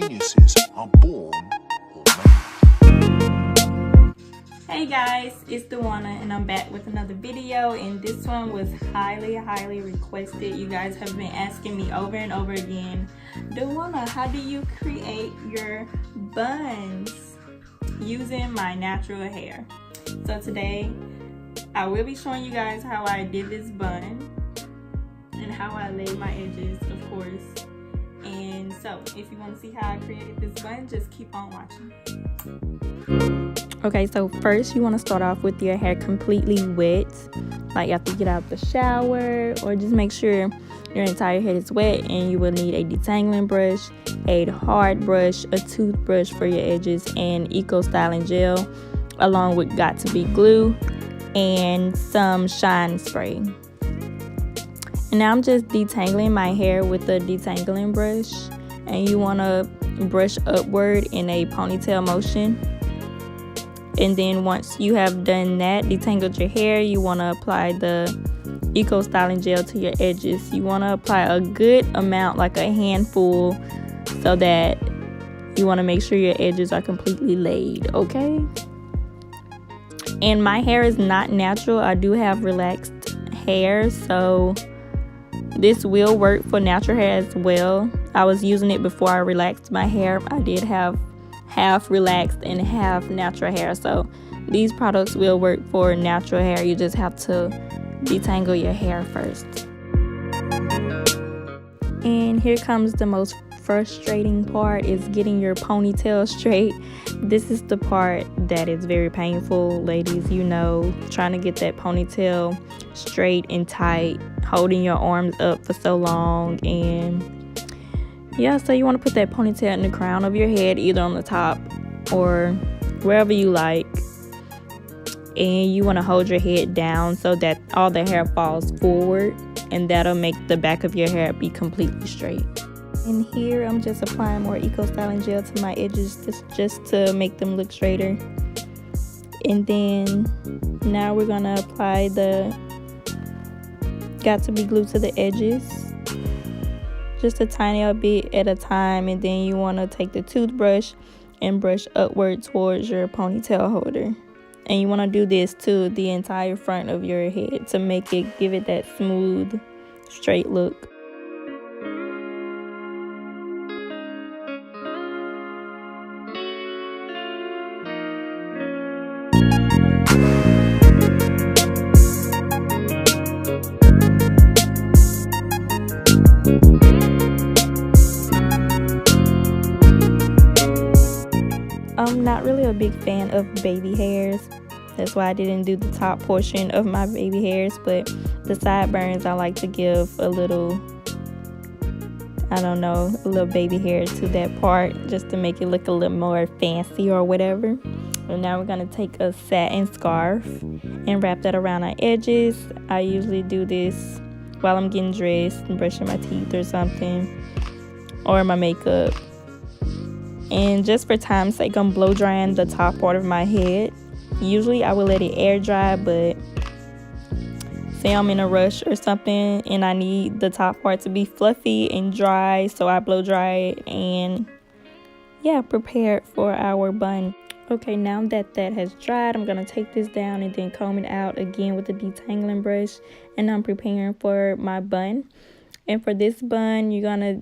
Geniuses are born or made. Hey guys, it's Dawana and I'm back with another video, and this one was highly requested. You guys have been asking me over and over again, Dawana, how do you create your buns using my natural hair? So today I will be showing you guys how I did this bun and how I laid my edges, of course. And so if you want to see how I created this bun, just keep on watching. Okay, so first you want to start off with your hair completely wet, like after you get out the shower, or just make sure your entire head is wet. And you will need a detangling brush, a hard brush, a toothbrush for your edges, and Eco Styling Gel, along with Got To Be glue and some shine spray. And now I'm just detangling my hair with a detangling brush, and you want to brush upward in a ponytail motion. And then once you have done that, detangled your hair, you want to apply the Eco Styling Gel to your edges. You want to apply a good amount, like a handful, so that you want to make sure your edges are completely laid, okay? And my hair is not natural. I do have relaxed hair, so this will work for natural hair as well. I was using it before I relaxed my hair. I did have half relaxed and half natural hair, so these products will work for natural hair. You just have to detangle your hair first. And here comes the most frustrating part, is getting your ponytail straight. This is the part that is very painful, ladies. You know, trying to get that ponytail straight and tight, holding your arms up for so long. And yeah, so you want to put that ponytail in the crown of your head, either on the top or wherever you like. And you want to hold your head down so that all the hair falls forward, and that'll make the back of your hair be completely straight. And here I'm just applying more Eco Styling Gel to my edges just to make them look straighter. And then now we're going to apply the Got To Be glue to the edges, just a tiny bit at a time. And then you want to take the toothbrush and brush upward towards your ponytail holder. And you want to do this to the entire front of your head to give it that smooth, straight look. I'm not really a big fan of baby hairs. That's why I didn't do the top portion of my baby hairs, but the sideburns I like to give a little, I don't know, a little baby hair to that part, just to make it look a little more fancy or whatever. And now we're going to take a satin scarf and wrap that around our edges. I usually do this while I'm getting dressed and brushing my teeth or something, or my makeup. And just for time's sake, I'm blow drying the top part of my head. Usually I will let it air dry, but say I'm in a rush or something and I need the top part to be fluffy and dry, so I blow dry it and yeah, prepare it for our bun. Okay, now that has dried, I'm gonna take this down and then comb it out again with the detangling brush, and I'm preparing for my bun. And for this bun, you're gonna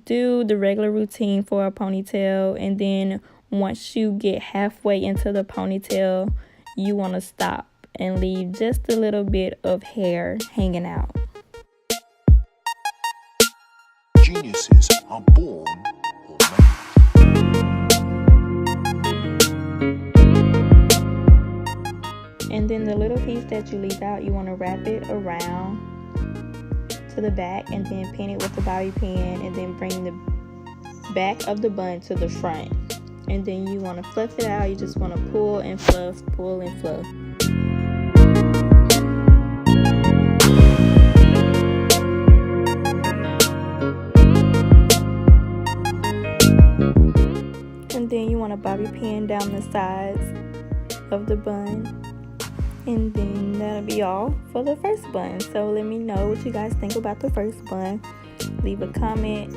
do the regular routine for a ponytail, and then once you get halfway into the ponytail, you want to stop and leave just a little bit of hair hanging out. Geniuses are born or made. And then the little piece that you leave out, you want to wrap it around to the back and then pin it with the bobby pin, and then bring the back of the bun to the front. And then you want to fluff it out. You just want to pull and fluff, pull and fluff. And then you want to bobby pin down the sides of the bun. And then that'll be all for the first bun. So let me know what you guys think about the first bun. Leave a comment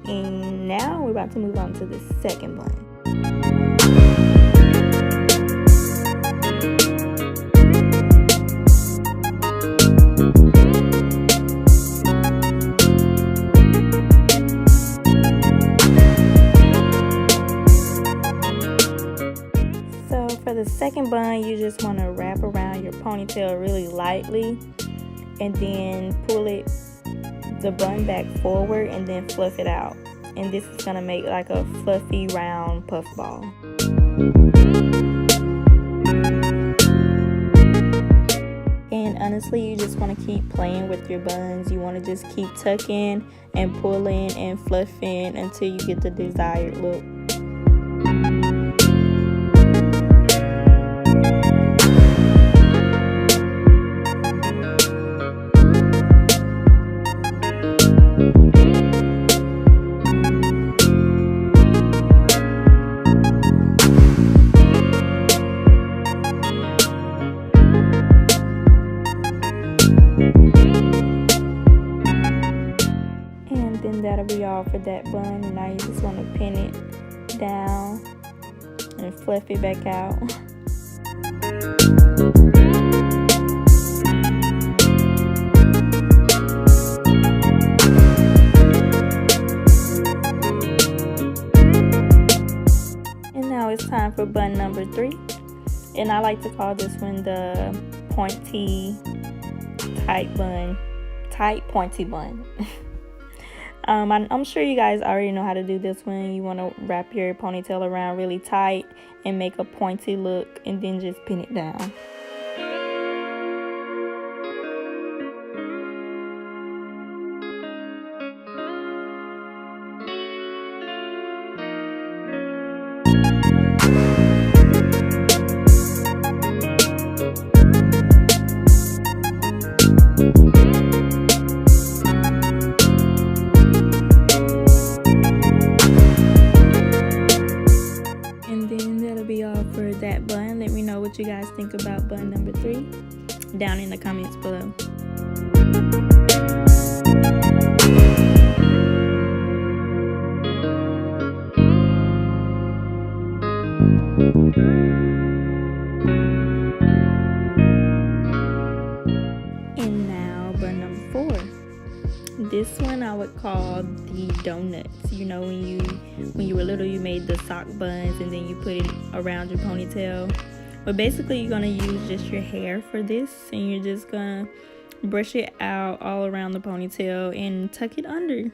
And now we're about to move on to the second bun. So for the second bun, you just want to wrap around your ponytail really lightly and then pull the bun back forward and then fluff it out. And this is going to make like a fluffy round puff ball. And honestly, you just want to keep playing with your buns. You want to just keep tucking and pulling and fluffing until you get the desired look. That'll be all for that bun, and now you just want to pin it down and fluff it back out. And now it's time for bun number 3, and I like to call this one the pointy tight pointy bun. I'm sure you guys already know how to do this one. You want to wrap your ponytail around really tight and make a pointy look and then just pin it down. That bun. Let me know what you guys think about bun number 3 down in the comments below. And now bun number 4. This one I would call the donuts. You know, when you were little, you made the sock buns and then you put it around your ponytail. But basically, you're gonna use just your hair for this, and you're just gonna brush it out all around the ponytail and tuck it under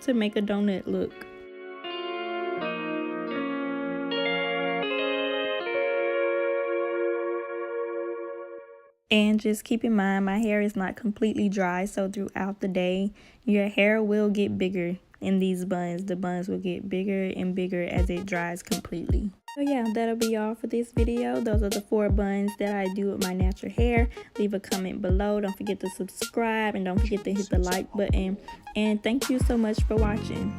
to make a donut look. And just keep in mind, my hair is not completely dry, so throughout the day, your hair will get bigger in these buns. The buns will get bigger and bigger as it dries completely. So yeah, that'll be all for this video. Those are the 4 buns that I do with my natural hair. Leave a comment below. Don't forget to subscribe and don't forget to hit the like button. And thank you so much for watching.